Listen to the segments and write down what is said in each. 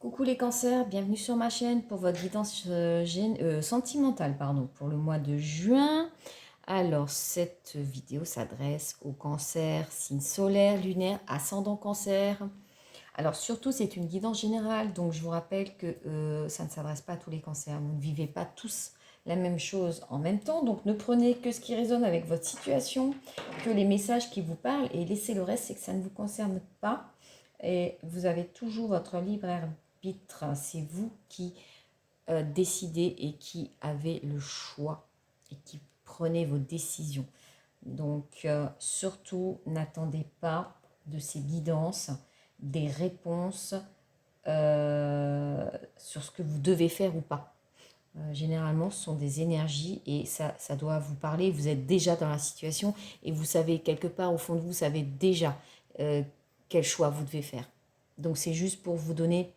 Coucou les cancers, bienvenue sur ma chaîne pour votre guidance sentimentale pour le mois de juin. Alors cette vidéo s'adresse aux cancers, signe solaire, lunaire, ascendant cancer. Alors surtout c'est une guidance générale, donc je vous rappelle que ça ne s'adresse pas à tous les cancers. Vous ne vivez pas tous la même chose en même temps, donc ne prenez que ce qui résonne avec votre situation, que les messages qui vous parlent et laissez le reste, c'est que ça ne vous concerne pas. Et vous avez toujours votre libre arbitre, c'est vous qui décidez et qui avez le choix et qui prenez vos décisions. Donc surtout, n'attendez pas de ces guidances des réponses sur ce que vous devez faire ou pas. Généralement, ce sont des énergies et ça doit vous parler. Vous êtes déjà dans la situation et vous savez, quelque part au fond de vous, savez déjà quel choix vous devez faire. Donc c'est juste pour vous donner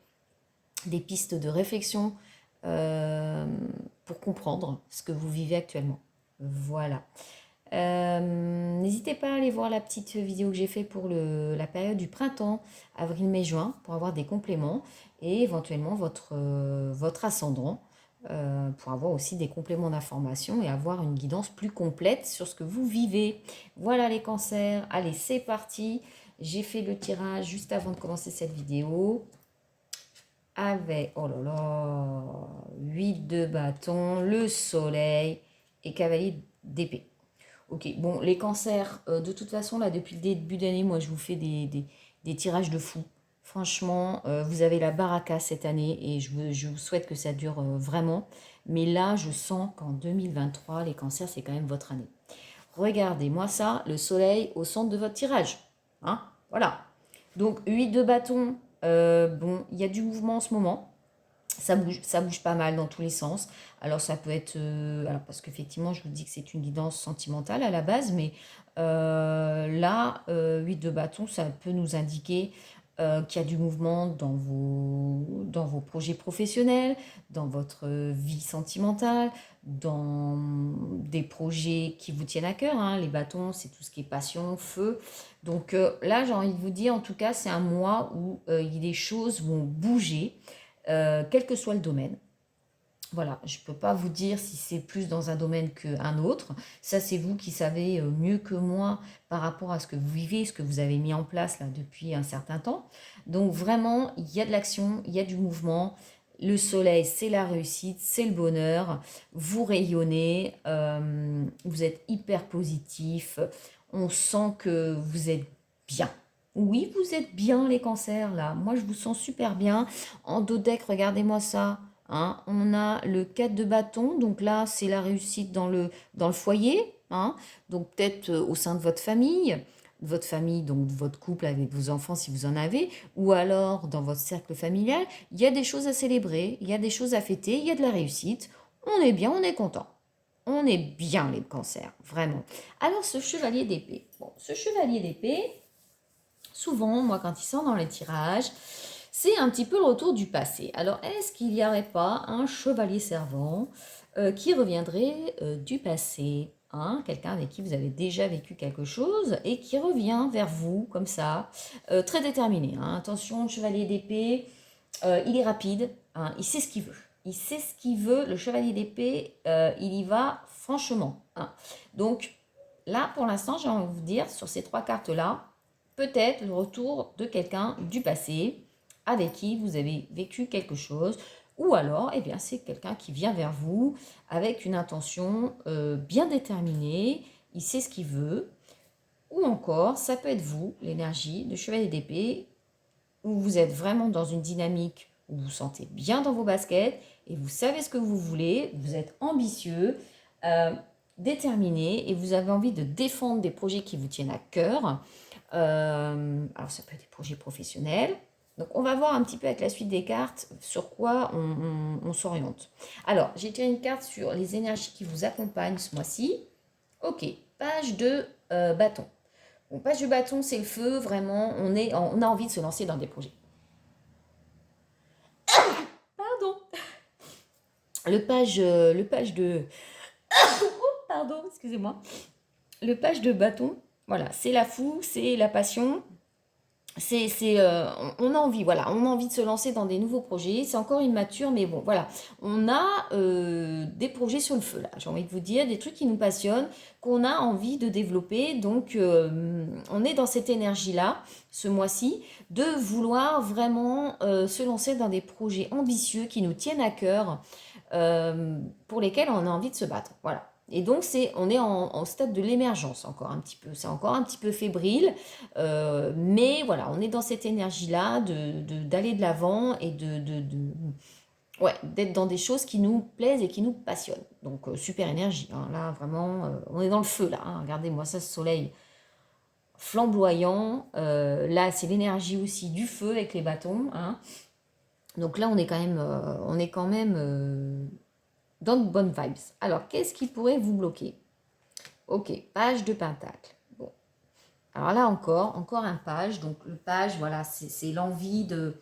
des pistes de réflexion pour comprendre ce que vous vivez actuellement. Voilà. N'hésitez pas à aller voir la petite vidéo que j'ai fait pour la période du printemps, avril, mai, juin, pour avoir des compléments et éventuellement votre ascendant pour avoir aussi des compléments d'information et avoir une guidance plus complète sur ce que vous vivez. Voilà les cancers, allez c'est parti. J'ai fait le tirage juste avant de commencer cette vidéo avec, oh là là, 8 de bâton, le soleil et cavalier d'épée. Ok, bon, les cancers, de toute façon, là, depuis le début d'année, moi, je vous fais des tirages de fou. Franchement, vous avez la baraka cette année et je vous souhaite que ça dure vraiment. Mais là, je sens qu'en 2023, les cancers, c'est quand même votre année. Regardez-moi ça, le soleil au centre de votre tirage. Hein, voilà. Donc, 8 de bâton, bon, il y a du mouvement en ce moment. Ça bouge pas mal dans tous les sens. Alors ça peut être, alors parce qu'effectivement je vous dis que c'est une guidance sentimentale à la base, mais là, 8 de bâton, ça peut nous indiquer qu'il y a du mouvement dans vos projets professionnels, dans votre vie sentimentale, dans des projets qui vous tiennent à cœur. Hein. Les bâtons, c'est tout ce qui est passion, feu. Donc là, j'ai envie de vous dire, en tout cas, c'est un mois où les choses vont bouger quel que soit le domaine. Voilà, je ne peux pas vous dire si c'est plus dans un domaine qu'un autre. Ça, c'est vous qui savez mieux que moi par rapport à ce que vous vivez, ce que vous avez mis en place là depuis un certain temps. Donc vraiment, il y a de l'action, il y a du mouvement. Le soleil, c'est la réussite, c'est le bonheur. Vous rayonnez, vous êtes hyper positif. On sent que vous êtes bien. Oui, vous êtes bien les cancers là. Moi, je vous sens super bien. En dos deck, regardez-moi ça. Hein. On a le 4 de bâton, donc là, c'est la réussite dans le foyer. Hein. Donc peut-être au sein de votre famille, donc votre couple avec vos enfants si vous en avez, ou alors dans votre cercle familial, il y a des choses à célébrer, il y a des choses à fêter, il y a de la réussite. On est bien, on est content. On est bien les cancers, vraiment. Alors ce chevalier d'épée. Bon, ce chevalier d'épée, souvent, moi, quand il sort dans les tirages, c'est un petit peu le retour du passé. Alors, est-ce qu'il n'y aurait pas un chevalier servant qui reviendrait du passé, hein, quelqu'un avec qui vous avez déjà vécu quelque chose et qui revient vers vous comme ça, très déterminé. Hein. Attention, le chevalier d'épée, il est rapide, hein, il sait ce qu'il veut. Il sait ce qu'il veut, le chevalier d'épée, il y va franchement. Hein. Donc, là, pour l'instant, j'ai envie de vous dire, sur ces trois cartes-là, peut-être le retour de quelqu'un du passé avec qui vous avez vécu quelque chose, ou alors, eh bien, c'est quelqu'un qui vient vers vous avec une intention bien déterminée, il sait ce qu'il veut, ou encore, ça peut être vous, l'énergie de chevalier d'épée, où vous êtes vraiment dans une dynamique où vous vous sentez bien dans vos baskets et vous savez ce que vous voulez, vous êtes ambitieux, déterminé et vous avez envie de défendre des projets qui vous tiennent à cœur. Alors ça peut être des projets professionnels. Donc on va voir un petit peu avec la suite des cartes sur quoi on s'oriente. Alors j'ai tiré une carte sur les énergies qui vous accompagnent ce mois-ci. Ok, page de bâton. Bon, page de bâton, c'est le feu, vraiment, on a envie de se lancer dans des projets. Pardon. Le page de... Pardon, excusez-moi. Le page de bâton, voilà, c'est la foule, c'est la passion. on a envie, voilà, on a envie de se lancer dans des nouveaux projets. C'est encore immature, mais bon, voilà. On a des projets sur le feu, là, j'ai envie de vous dire, des trucs qui nous passionnent, qu'on a envie de développer. Donc, on est dans cette énergie-là, ce mois-ci, de vouloir vraiment se lancer dans des projets ambitieux qui nous tiennent à cœur, pour lesquels on a envie de se battre. Voilà. Et donc, on est en stade de l'émergence encore un petit peu. C'est encore un petit peu fébrile, mais voilà, on est dans cette énergie-là d'aller de l'avant et ouais, d'être dans des choses qui nous plaisent et qui nous passionnent. Donc, super énergie, hein. Là, vraiment, on est dans le feu, là, hein. Regardez-moi ça, ce soleil flamboyant. Là, c'est l'énergie aussi du feu avec les bâtons, hein. Donc là, on est quand même dans de bonnes vibes. Alors, qu'est-ce qui pourrait vous bloquer? Ok, page de pentacle. Bon, alors là encore un page. Donc le page, voilà, c'est l'envie de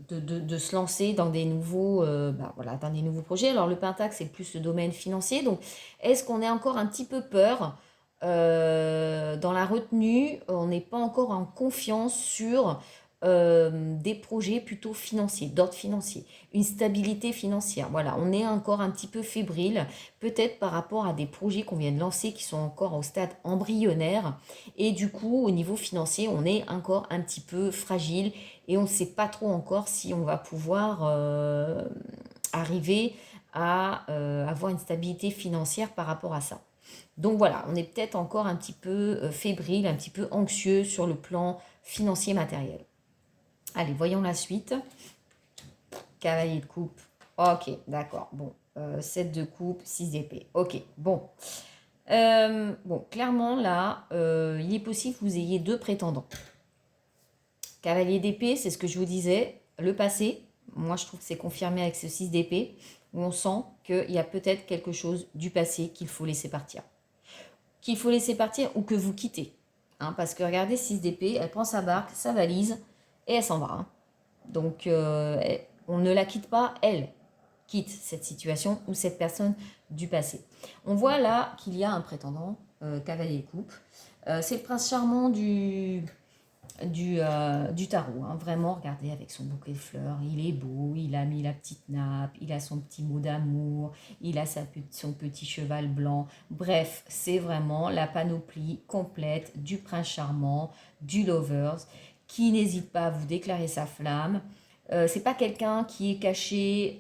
se lancer dans des nouveaux, voilà, dans des nouveaux projets. Alors le pentacle, c'est plus le domaine financier. Donc est-ce qu'on est encore un petit peu peur dans la retenue? On n'est pas encore en confiance sur des projets plutôt financiers, d'ordre financier, une stabilité financière. Voilà, on est encore un petit peu fébrile, peut-être par rapport à des projets qu'on vient de lancer qui sont encore au stade embryonnaire. Et du coup, au niveau financier, on est encore un petit peu fragile et on ne sait pas trop encore si on va pouvoir arriver à avoir une stabilité financière par rapport à ça. Donc voilà, on est peut-être encore un petit peu fébrile, un petit peu anxieux sur le plan financier matériel. Allez, voyons la suite. Cavalier de coupe. Ok, d'accord. Bon, 7 de coupe, 6 d'épée. Ok, bon. Bon, clairement, là, il est possible que vous ayez deux prétendants. Cavalier d'épée, c'est ce que je vous disais, le passé. Moi, je trouve que c'est confirmé avec ce 6 d'épée, où on sent qu'il y a peut-être quelque chose du passé qu'il faut laisser partir. Qu'il faut laisser partir ou que vous quittez. Hein, parce que regardez, 6 d'épée, elle prend sa barque, sa valise, et elle s'en va. Hein. Donc, on ne la quitte pas, elle quitte cette situation ou cette personne du passé. On voit là qu'il y a un prétendant, cavalier de coupe. C'est le prince charmant du tarot, hein. Vraiment, regardez, avec son bouquet de fleurs, il est beau, il a mis la petite nappe, il a son petit mot d'amour, il a son petit cheval blanc. Bref, c'est vraiment la panoplie complète du prince charmant, du lovers, qui n'hésite pas à vous déclarer sa flamme. C'est pas quelqu'un qui est caché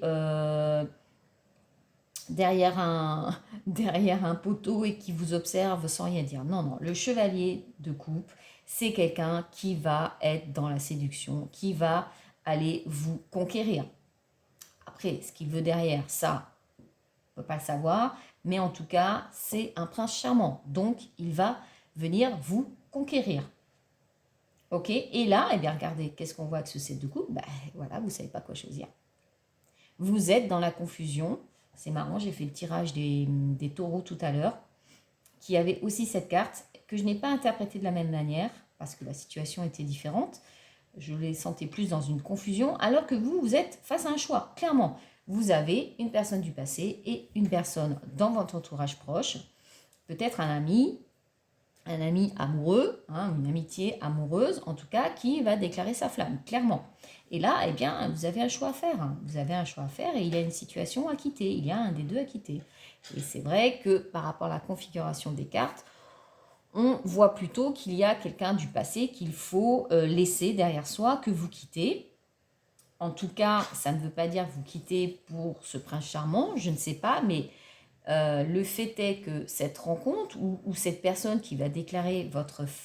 derrière derrière un poteau et qui vous observe sans rien dire. Non, non, le chevalier de coupe, c'est quelqu'un qui va être dans la séduction, qui va aller vous conquérir. Après, ce qu'il veut derrière, ça, on ne peut pas le savoir, mais en tout cas, c'est un prince charmant. Donc, il va venir vous conquérir. Ok? Et là, eh bien, regardez, qu'est-ce qu'on voit avec ce 7 de coupe? Ben, voilà, vous ne savez pas quoi choisir. Vous êtes dans la confusion. C'est marrant, j'ai fait le tirage des taureaux tout à l'heure, qui avait aussi cette carte, que je n'ai pas interprétée de la même manière, parce que la situation était différente. Je les sentais plus dans une confusion, alors que vous êtes face à un choix. Clairement, vous avez une personne du passé et une personne dans votre entourage proche, peut-être un ami amoureux, hein, une amitié amoureuse, en tout cas, qui va déclarer sa flamme, clairement. Et là, eh bien, vous avez un choix à faire. Hein. Vous avez un choix à faire et il y a une situation à quitter. Il y a un des deux à quitter. Et c'est vrai que par rapport à la configuration des cartes, on voit plutôt qu'il y a quelqu'un du passé qu'il faut laisser derrière soi, que vous quittez. En tout cas, ça ne veut pas dire que vous quittez pour ce prince charmant, je ne sais pas, mais le fait est que cette rencontre ou cette personne qui va déclarer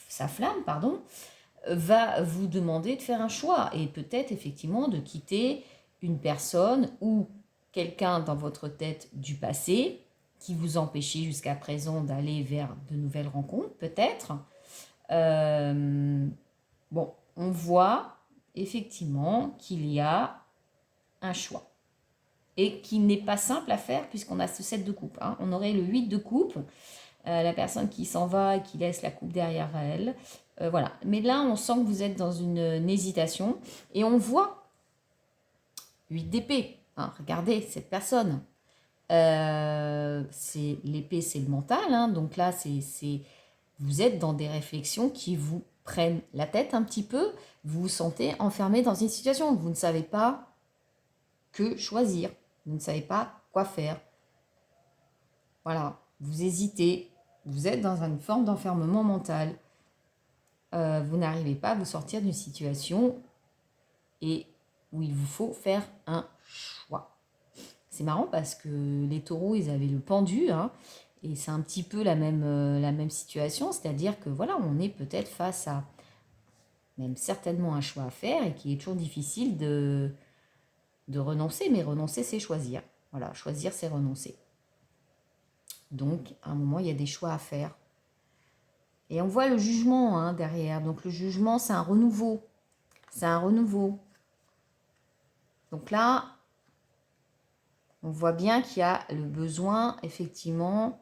sa flamme, pardon, va vous demander de faire un choix et peut-être effectivement de quitter une personne ou quelqu'un dans votre tête du passé qui vous empêchait jusqu'à présent d'aller vers de nouvelles rencontres, peut-être. Bon, on voit effectivement qu'il y a un choix et qui n'est pas simple à faire puisqu'on a ce 7 de coupe. Hein. On aurait le 8 de coupe, la personne qui s'en va et qui laisse la coupe derrière elle. Voilà. Mais là, on sent que vous êtes dans une hésitation et on voit 8 d'épée. Hein. Regardez cette personne. C'est l'épée, c'est le mental. Hein. Donc là, vous êtes dans des réflexions qui vous prenne la tête un petit peu, vous vous sentez enfermé dans une situation. Vous ne savez pas que choisir. Vous ne savez pas quoi faire. Voilà, vous hésitez. Vous êtes dans une forme d'enfermement mental. Vous n'arrivez pas à vous sortir d'une situation et où il vous faut faire un choix. C'est marrant parce que les taureaux, ils avaient le pendu, hein, et c'est un petit peu la même situation, c'est-à-dire que voilà, on est peut-être face à même certainement un choix à faire et qui est toujours difficile de renoncer, mais renoncer, c'est choisir. Voilà, choisir, c'est renoncer. Donc, à un moment, il y a des choix à faire. Et on voit le jugement, hein, derrière. Donc, le jugement, c'est un renouveau. C'est un renouveau. Donc là, on voit bien qu'il y a le besoin, effectivement,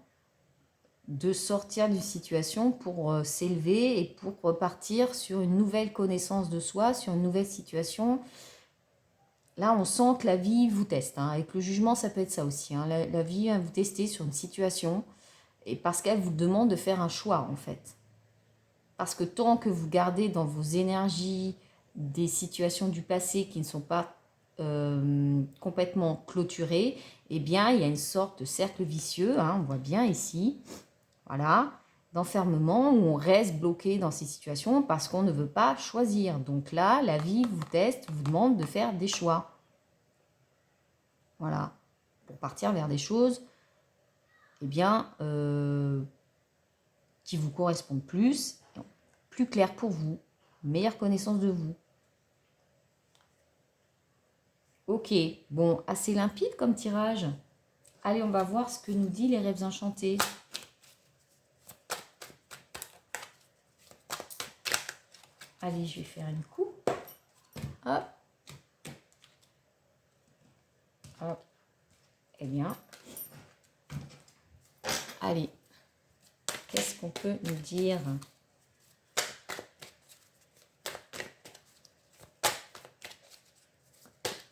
de sortir d'une situation pour s'élever et pour repartir sur une nouvelle connaissance de soi, sur une nouvelle situation. Là, on sent que la vie vous teste, hein. Avec le jugement, ça peut être ça aussi, hein. La vie vient vous tester sur une situation et parce qu'elle vous demande de faire un choix, en fait. Parce que tant que vous gardez dans vos énergies des situations du passé qui ne sont pas complètement clôturées, eh bien, il y a une sorte de cercle vicieux, hein, on voit bien ici, voilà, d'enfermement où on reste bloqué dans ces situations parce qu'on ne veut pas choisir. Donc là, la vie vous teste, vous demande de faire des choix. Voilà, pour partir vers des choses, eh bien, qui vous correspondent plus, plus claires pour vous, meilleure connaissance de vous. Ok, bon, assez limpide comme tirage. Allez, on va voir ce que nous dit les rêves enchantés. Allez, je vais faire une coupe. Hop. Hop. Eh bien, allez, qu'est-ce qu'on peut nous dire?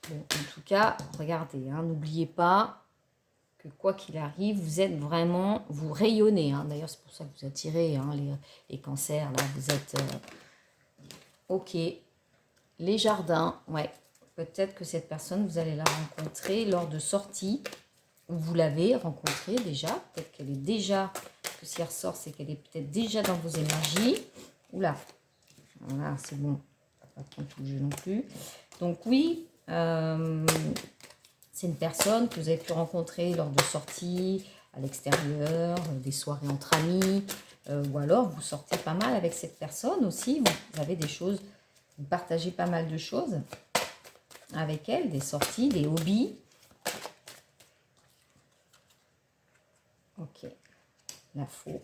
Bon, en tout cas, regardez, hein, n'oubliez pas que quoi qu'il arrive, vous êtes vraiment, vous rayonnez. Hein. D'ailleurs, c'est pour ça que vous attirez, hein, les cancers, là, vous êtes... ok, les jardins, ouais. Peut-être que cette personne, vous allez la rencontrer lors de sorties, ou vous l'avez rencontrée déjà. Peut-être qu'elle est déjà, que si elle ressort, c'est qu'elle est peut-être déjà dans vos énergies. Oula, voilà, c'est bon. Pas prendre tout le jeu non plus. Donc oui, c'est une personne que vous avez pu rencontrer lors de sorties à l'extérieur, des soirées entre amis, ou alors vous sortez pas mal avec cette personne aussi. Vous avez des choses, vous partagez pas mal de choses avec elle, des sorties, des hobbies. Ok, la faux.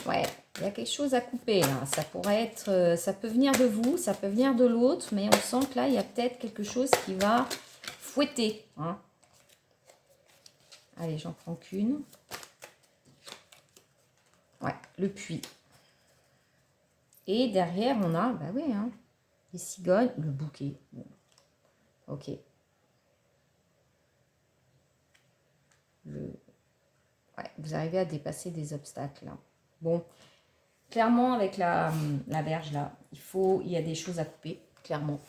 Ouais, il y a quelque chose à couper là. Ça pourrait être, ça peut venir de vous, ça peut venir de l'autre, mais on sent que là, il y a peut-être quelque chose qui va fouetter. Hein. Allez, j'en prends qu'une. Ouais, le puits. Et derrière, on a, bah oui, hein, les cigognes, le bouquet. Bon. Ok. Ouais, vous arrivez à dépasser des obstacles là. Bon, clairement, avec la verge là, il y a des choses à couper, clairement.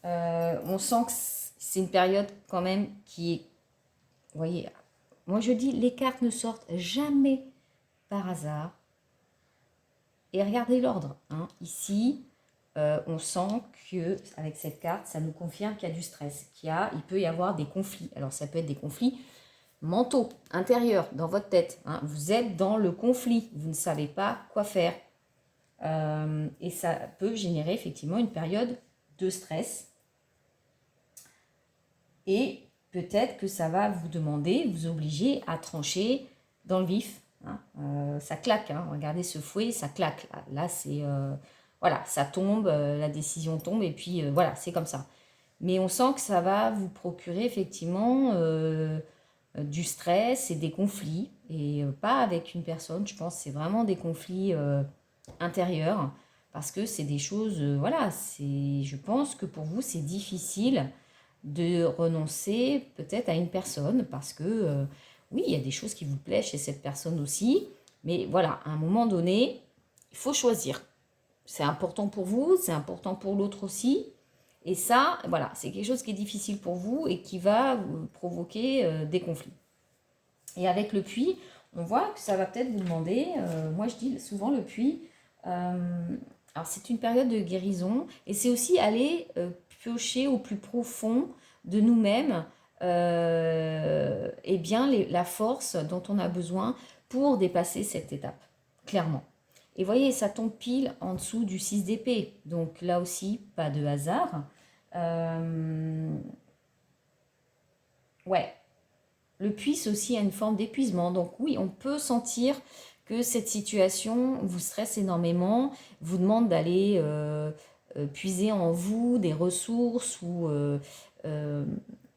On sent que c'est une période quand même qui est... Vous voyez, moi je dis, les cartes ne sortent jamais par hasard. Et regardez l'ordre. Hein. Ici, on sent que avec cette carte, ça nous confirme qu'il y a du stress, il peut y avoir des conflits. Alors ça peut être des conflits mentaux, intérieurs, dans votre tête. Hein. Vous êtes dans le conflit, vous ne savez pas quoi faire. Et ça peut générer effectivement une période de stress. Et peut-être que ça va vous demander, vous obliger à trancher dans le vif. Hein. Ça claque, hein. Regardez ce fouet, ça claque. Là c'est... voilà, ça tombe, la décision tombe et puis voilà, c'est comme ça. Mais on sent que ça va vous procurer effectivement du stress et des conflits. Et pas avec une personne, je pense, c'est vraiment des conflits intérieurs. Parce que c'est des choses, voilà, je pense que pour vous, c'est difficile de renoncer peut-être à une personne. Parce que, oui, il y a des choses qui vous plaisent chez cette personne aussi. Mais voilà, à un moment donné, il Il faut choisir. C'est important pour vous, c'est important pour l'autre aussi. Et ça, voilà, c'est quelque chose qui est difficile pour vous et qui va vous provoquer des conflits. Et avec le puits, on voit que ça va peut-être vous demander, moi je dis souvent le puits, alors c'est une période de guérison et c'est aussi aller piocher au plus profond de nous-mêmes et bien la force dont on a besoin pour dépasser cette étape, clairement. Et voyez, ça tombe pile en dessous du 6 d'épée. Donc là aussi, pas de hasard. Ouais, le puits aussi a une forme d'épuisement. Donc oui, on peut sentir que cette situation vous stresse énormément, vous demande d'aller puiser en vous des ressources ou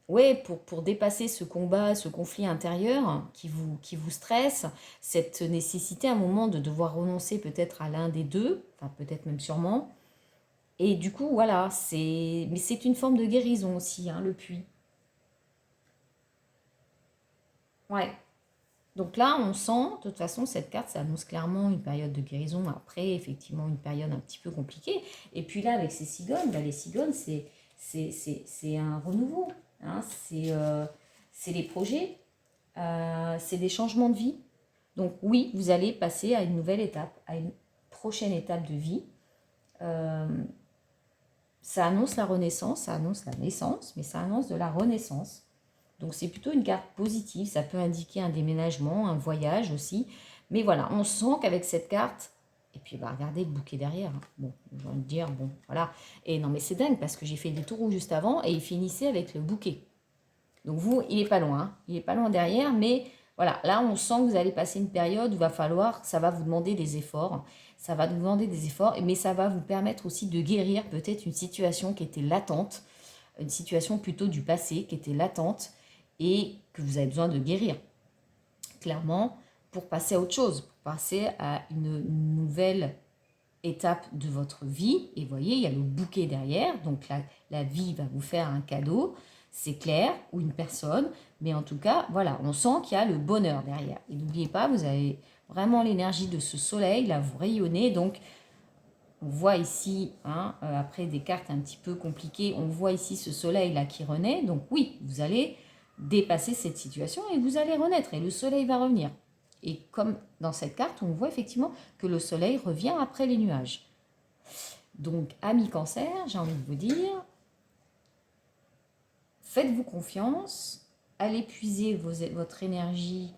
ouais, pour dépasser ce combat, ce conflit intérieur qui vous stresse, cette nécessité à un moment de devoir renoncer peut-être à l'un des deux, enfin peut-être même sûrement. Et du coup, voilà, mais c'est une forme de guérison aussi, hein, le puits. Ouais. Donc là, on sent, de toute façon, cette carte, ça annonce clairement une période de guérison. Après, effectivement, une période un petit peu compliquée. Et puis là, avec ces cigognes, bah, les cigognes, c'est un renouveau. Hein, c'est les projets, c'est des changements de vie. Donc oui, vous allez passer à une nouvelle étape, à une prochaine étape de vie. Euh, Ça annonce la renaissance, ça annonce la naissance, mais ça annonce de la renaissance. Donc c'est plutôt une carte positive, ça peut indiquer un déménagement, un voyage aussi. Mais voilà, on sent qu'avec cette carte, et puis bah, regardez le bouquet derrière. Hein. Bon, j'ai envie de dire, bon, voilà. Et non mais c'est dingue parce que j'ai fait des tours juste avant et il finissait avec le bouquet. Donc vous, il est pas loin, hein. Il est pas loin derrière, mais voilà, là on sent que vous allez passer une période où va falloir, ça va vous demander des efforts, ça va vous demander des efforts, mais ça va vous permettre aussi de guérir peut-être une situation qui était latente, une situation plutôt du passé qui était latente et que vous avez besoin de guérir, clairement, pour passer à autre chose, pour passer à une nouvelle étape de votre vie. Et voyez, il y a le bouquet derrière, donc la vie va vous faire un cadeau, c'est clair, ou une personne, mais en tout cas, voilà, on sent qu'il y a le bonheur derrière. Et n'oubliez pas, vous avez vraiment l'énergie de ce soleil, là, vous rayonnez, donc on voit ici, hein, après des cartes un petit peu compliquées, on voit ici ce soleil là qui renaît. Donc oui, vous allez dépasser cette situation et vous allez renaître et le soleil va revenir. Et comme dans cette carte, on voit effectivement que le soleil revient après les nuages. Donc, amis cancer, j'ai envie de vous dire, faites-vous confiance, allez puiser votre énergie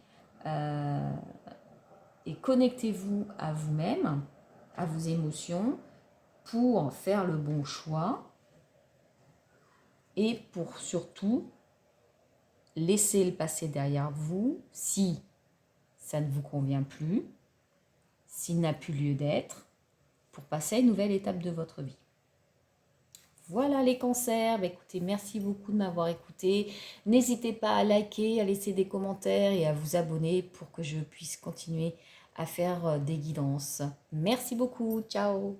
et connectez-vous à vous-même, à vos émotions, pour faire le bon choix et pour surtout laisser le passé derrière vous si ça ne vous convient plus, s'il n'a plus lieu d'être, pour passer à une nouvelle étape de votre vie. Voilà les cancers, bah, écoutez, merci beaucoup de m'avoir écouté. N'hésitez pas à liker, à laisser des commentaires et à vous abonner pour que je puisse continuer à faire des guidances. Merci beaucoup, ciao.